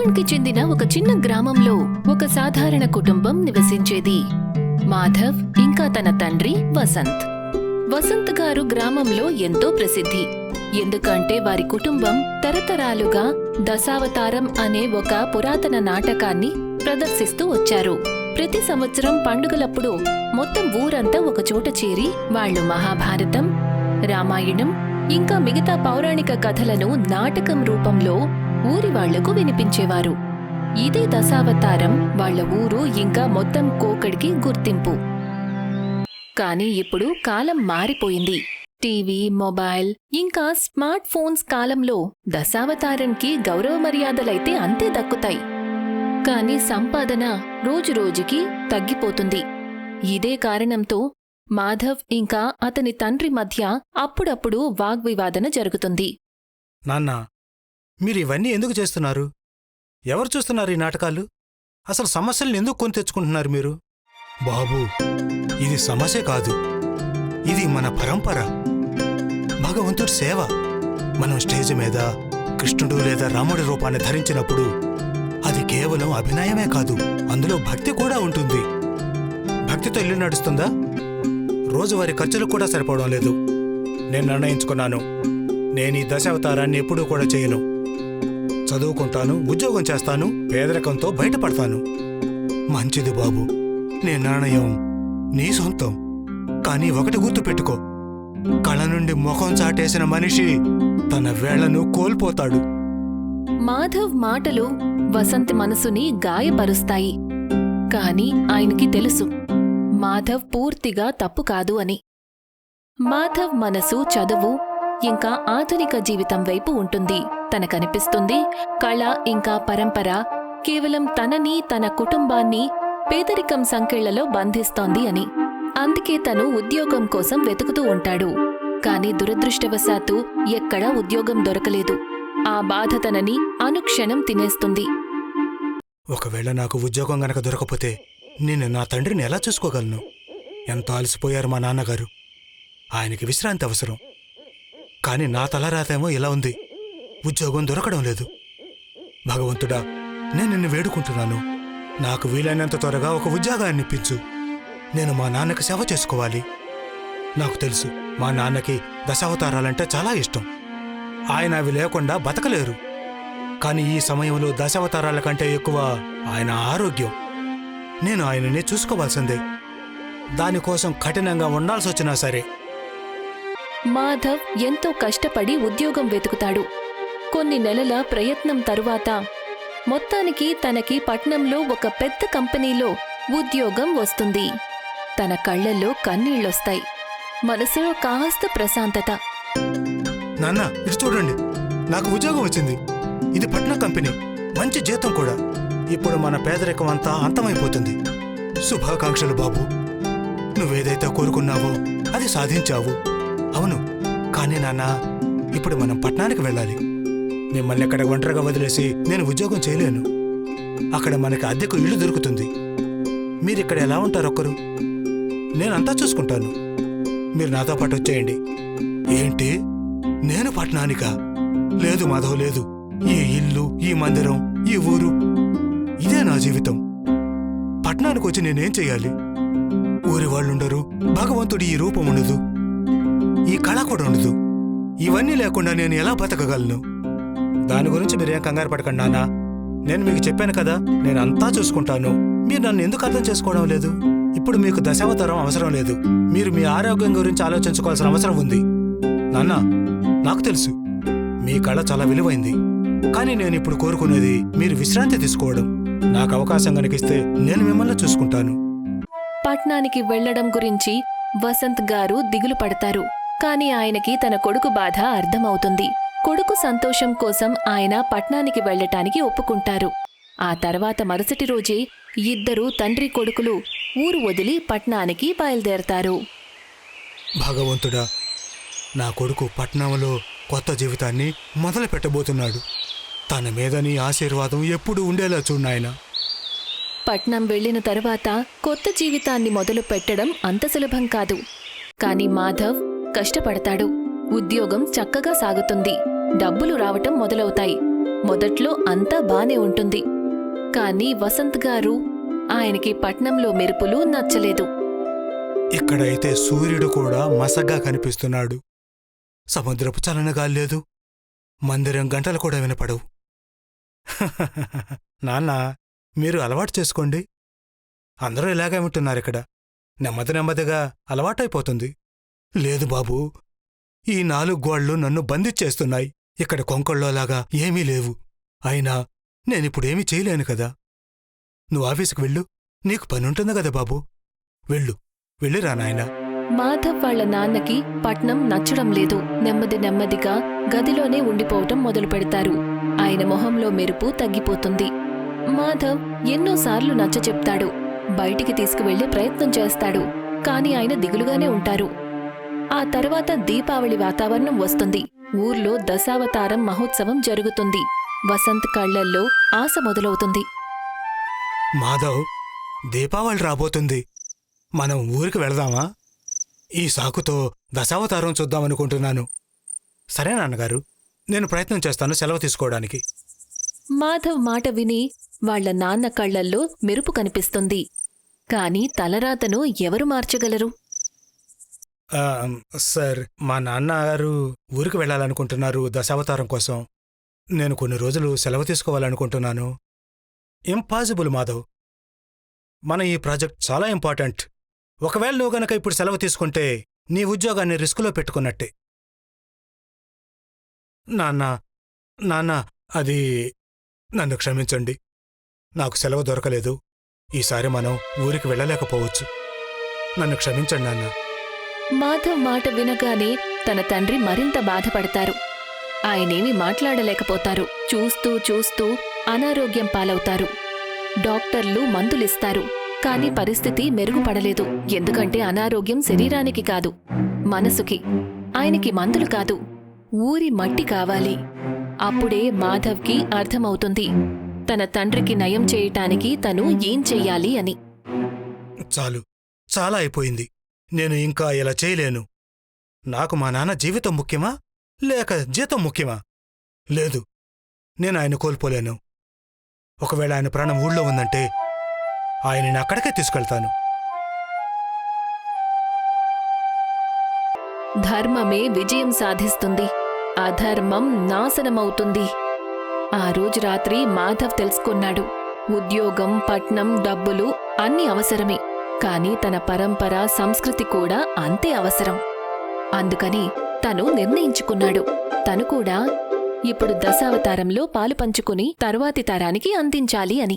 జార్ఖండ్ కి చెందిన ఒక చిన్న గ్రామంలో ఒక సాధారణ కుటుంబం నివసించేది. మాధవ్ ఇంకా తన తండ్రి వసంత్. వసంత్ గారు గ్రామంలో ఎంతో ప్రసిద్ధి. ఎందుకంటే వారి కుటుంబం తరతరాలుగా దశావతారం అనే ఒక పురాతన నాటకాన్ని ప్రదర్శిస్తూ వచ్చారు. ప్రతి సంవత్సరం పండుగలప్పుడు మొత్తం ఊరంతా ఒకచోట చేరి వాళ్లు మహాభారతం, రామాయణం ఇంకా మిగతా పౌరాణిక కథలను నాటకం రూపంలో ఊరి వాళ్లకు వినిపించేవారు. ఇదే దశావతారం వాళ్ల ఊరు ఇంకా మొత్తం కోకడికి గుర్తింపు. కానీ ఇప్పుడు కాలం మారిపోయింది. టీవీ, మొబైల్ ఇంకా స్మార్ట్ ఫోన్స్ కాలంలో దశావతారంకి గౌరవ మర్యాదలైతే అంతే దక్కుతాయి. కానీ సంపాదన రోజురోజుకి తగ్గిపోతుంది. ఇదే కారణంతో మాధవ్ ఇంకా అతని తండ్రి మధ్య అప్పుడప్పుడు వాగ్వివాదన జరుగుతుంది. నాన్నా, మీరివన్నీ ఎందుకు చేస్తున్నారు? ఎవరు చూస్తున్నారు ఈ నాటకాలు? అసలు సమస్యల్ని ఎందుకు కొని తెచ్చుకుంటున్నారు మీరు? బాబూ, ఇది సమస్య కాదు, ఇది మన పరంపర, భగవంతుడి సేవ. మనం స్టేజ్ మీద కృష్ణుడు లేదా రాముడి రూపాన్ని ధరించినప్పుడు అది కేవలం అభినయమే కాదు, అందులో భక్తి కూడా ఉంటుంది. భక్తితో ఇల్లు నడుస్తుందా? రోజువారీ ఖర్చులకు కూడా సరిపోవడం లేదు. నేను నిర్ణయించుకున్నాను, నేను ఈ దశావతారాన్ని ఎప్పుడూ కూడా చేయను. చదువుకుంటాను, ఉద్యోగం చేస్తాను, పేదరికంతో బయటపడతాను. మంచిది బాబు, నీ నిర్ణయం నీ సొంతం. కానీ ఒకటి గుర్తుపెట్టుకో, కళ నుండి ముఖం చాటేసిన మనిషి తన వేళ్లను కోల్పోతాడు. మాధవ్ మాటలు వసంత్ మనసుని గాయపరుస్తాయి. కాని ఆయనకి తెలుసు మాధవ్ పూర్తిగా తప్పు కాదు అని. మాధవ్ మనసు చదువు ఇంకా ఆధునిక జీవితం వైపు ఉంటుంది. తనకనిపిస్తుంది కళ ఇంకా పరంపర కేవలం తనని, తన కుటుంబాన్ని పేదరికం సంకెళ్లలో బంధిస్తోంది అని. అందుకే తను ఉద్యోగం కోసం వెతుకుతూ ఉంటాడు. కాని దురదృష్టవశాత్తు ఎక్కడా ఉద్యోగం దొరకలేదు. ఆ బాధ తనని అనుక్షణం తినేస్తుంది. ఒకవేళ నాకు ఉద్యోగం గనక దొరకపోతే నేను నా తండ్రిని ఎలా చూసుకోగలను? ఎంత అలసిపోయారు మా నాన్నగారు. ఆయనకి విశ్రాంతి అవసరం. కాని నా తలరాతేమో ఇలా ఉంది, ఉద్యోగం దొరకడం లేదు. భగవంతుడా, నేను నిన్ను వేడుకుంటున్నాను, నాకు వీలైనంత త్వరగా ఒక ఉద్యోగాన్ని ఇప్పించు. నేను మా నాన్నకి సేవ చేసుకోవాలి. నాకు తెలుసు, మా నాన్నకి దశావతారాలంటే చాలా ఇష్టం. ఆయన అవి లేకుండా బతకలేరు. కాని ఈ సమయంలో దశావతారాల కంటే ఎక్కువ ఆయన ఆరోగ్యం. నేను ఆయనని చూసుకోవాల్సిందే. దానికోసం కఠినంగా ఉండాల్సొచ్చినా సరే. మాధవ్ ఎంతో కష్టపడి ఉద్యోగం వెతుకుతాడు. కొన్ని నెలల ప్రయత్నం తరువాత మొత్తానికి తనకి పట్నంలో ఒక పెద్ద కంపెనీలో ఉద్యోగం వస్తుంది. తన కళ్లల్లో కన్నీళ్లొస్తాయి. మనసులో కాస్త ప్రశాంతత. నాన్న, ఇటు చూడండి, నాకు ఉద్యోగం వచ్చింది. ఇది పట్నం కంపెనీ, మంచి జీతం కూడా. ఇప్పుడు మన పేదరికం అంతా అంతమైపోతుంది. శుభాకాంక్షలు బాబు. నువ్వేదైతే కోరుకున్నావో అది సాధించావు. అవును, కానీ నాన్న, ఇప్పుడు మనం పట్నానికి వెళ్ళాలి. మిమ్మల్ని ఎక్కడ ఒంటరిగా వదిలేసి నేను ఉద్యోగం చేయలేను. అక్కడ మనకి అద్దెకు ఇల్లు దొరుకుతుంది. మీరిక్కడ ఎలా ఉంటారు ఒక్కరు? నేనంతా చూసుకుంటాను. మీరు నాతో పాటు వచ్చేయండి. ఏంటి, నేను పట్నానికా? లేదు మాధవ్, లేదు. ఈ ఇల్లు, ఈ మందిరం, ఈ ఊరు, ఇదే నా జీవితం. పట్నానికి వచ్చి నేనేం చెయ్యాలి? ఊరి వాళ్ళుండరు, భగవంతుడి ఈ రూపం ఉండదు, ఈ కళ కూడా ఉండదు. ఇవన్నీ లేకుండా నేను ఎలా బతకగలను? దాని గురించి మీరేం కంగారు పడకండి నాన్న. నేను మీకు చెప్పాను కదా, నేను అంతా చూసుకుంటాను. మీరు నన్ను ఎందుకు అర్థం చేసుకోవడం లేదు? ఇప్పుడు మీకు దశావతారం అవసరం లేదు. మీరు మీ ఆరోగ్యం గురించి ఆలోచించుకోవాల్సిన అవసరం ఉంది. నాన్న, నాకు తెలుసు మీ కళ చాలా విలువైంది. కానీ నేను ఇప్పుడు కోరుకునేది మీరు విశ్రాంతి తీసుకోవడం. నాకు అవకాశం కనిపిస్తే నేను మిమ్మల్ని చూసుకుంటాను. పట్నానికి వెళ్లడం గురించి వసంత్ గారు దిగులు పడతారు. కాని ఆయనకి తన కొడుకు బాధ అర్థమవుతుంది. కొడుకు సంతోషం కోసం ఆయన పట్నానికి వెళ్లటానికి ఒప్పుకుంటారు. ఆ తర్వాత మరుసటి రోజే ఇద్దరూ తండ్రి కొడుకులు ఊరు వదిలి పట్నానికి బయలుదేరతారు. భగవంతుడా, నా కొడుకు పట్నంలో కొత్త జీవితాన్ని మొదలు పెట్టబోతున్నాడు. తన మీద నీ ఆశీర్వాదం ఎప్పుడూ ఉండేలా చూడాయన. పట్నం వెళ్లిన తరువాత కొత్త జీవితాన్ని మొదలు పెట్టడం అంత సులభం కాదు. కాని మాధవ్ కష్టపడతాడు. ఉద్యోగం చక్కగా సాగుతుంది. డబ్బులు రావటం మొదలవుతాయి. మొదట్లో అంతా బానే ఉంటుంది. కానీ వసంత్ గారు ఆయనకి పట్నంలో మెరుపులు నచ్చలేదు. ఇక్కడైతే సూర్యుడు కూడా మసగ్గా కనిపిస్తున్నాడు. సముద్రపు చలనగాలి లేదు. మందిరం గంటలు కూడా వినపడవు. నాన్న, మీరు అలవాటు చేసుకోండి. అందరూ ఇలాగే ఉంటున్నారిక్కడ. నెమ్మదిగా అలవాటైపోతుంది. లేదు బాబూ, ఈ 4 గోళ్లు నన్ను బంధించేస్తున్నాయి. ఇక్కడ కొంకళ్ళోలాగా ఏమీ లేవు. అయినా నేనిప్పుడేమీ చేయలేను కదా. నువ్వు ఆఫీసుకు వెళ్ళు. నీకు పనుంటుంది కదా బాబూ. వెళ్ళిరా నాయనా. మాధవ్ వాళ్ళ నాన్నకి పట్నం నచ్చడం లేదు. నెమ్మదిగా గదిలోనే ఉండిపోవటం మొదలు పెడతారు. ఆయన మొహంలో మెరుపు తగ్గిపోతుంది. మాధవ్ ఎన్నోసార్లు నచ్చచెప్తాడు, బయటికి తీసుకువెళ్లే ప్రయత్నం చేస్తాడు. కాని ఆయన దిగులుగానే ఉంటారు. ఆ తర్వాత దీపావళి వాతావరణం వస్తుంది. ఊర్లో దశావతారం మహోత్సవం జరుగుతుంది. వసంత్ కళ్లల్లో ఆశ మొదలవుతుంది. మాధవ్, దీపావళి రాబోతుంది. మనం ఊరికి వెళదామా? ఈ సాకుతో దశావతారం చూద్దామనుకుంటున్నాను. సరే నాన్నగారు, నేను ప్రయత్నం చేస్తాను సెలవు తీసుకోవడానికి. మాధవ్ మాట విని వాళ్ల నాన్న కళ్లల్లో మెరుపు కనిపిస్తుంది. కాని తలరాతను ఎవరు మార్చగలరు? సార్, మా నాన్నగారు ఊరికి వెళ్ళాలనుకుంటున్నారు దశావతారం కోసం. నేను కొన్ని రోజులు సెలవు తీసుకోవాలనుకుంటున్నాను. ఇంపాసిబుల్ మాధవ్. మన ఈ ప్రాజెక్ట్ చాలా ఇంపార్టెంట్. ఒకవేళ నువ్వు గనక ఇప్పుడు సెలవు తీసుకుంటే నీ ఉద్యోగాన్ని రిస్కులో పెట్టుకున్నట్టే. నాన్న, అది నన్ను క్షమించండి. నాకు సెలవు దొరకలేదు. ఈసారి మనం ఊరికి వెళ్ళలేకపోవచ్చు. నన్ను క్షమించండి నాన్న. మాధవ్ మాట వినగానే తన తండ్రి మరింత బాధపడతారు. ఆయనేమి మాట్లాడలేకపోతారు. చూస్తూ అనారోగ్యం పాలవుతారు. డాక్టర్లు మందులిస్తారు. కాని పరిస్థితి మెరుగుపడలేదు. ఎందుకంటే అనారోగ్యం శరీరానికి కాదు, మనసుకి. ఆయనకి మందులు కాదు, ఊరి మట్టి కావాలి. అప్పుడే మాధవ్కి అర్థమవుతుంది తన తండ్రికి నయం చేయటానికి తను ఏం చెయ్యాలి అని. చాలు, చాలా అయిపోయింది. నేను ఇంకా ఇలా చేయలేను. నాకు మా నాన్న జీవితం ముఖ్యమా లేక జీతం ముఖ్యమా? లేదు, నేను ఆయన కోల్పోలేను. ఒకవేళ ఆయన ప్రాణం ఊళ్ళో ఉందంటే ఆయనని అక్కడికే తీసుకెళ్తాను. ధర్మమే విజయం సాధిస్తుంది, అధర్మం నాశనమవుతుంది. ఆ రోజు రాత్రి మాధవ్ తెలుసుకున్నాడు, ఉద్యోగం, పట్నం, డబ్బులు అన్నీ అవసరమే. కాని తన పరంపర, సంస్కృతి కూడా అంతే అవసరం. అందుకని తను నిర్ణయించుకున్నాడు, తను కూడా ఇప్పుడు దశావతారంలో పాలు పంచుకుని తరువాతి తరానికి అందించాలి అని.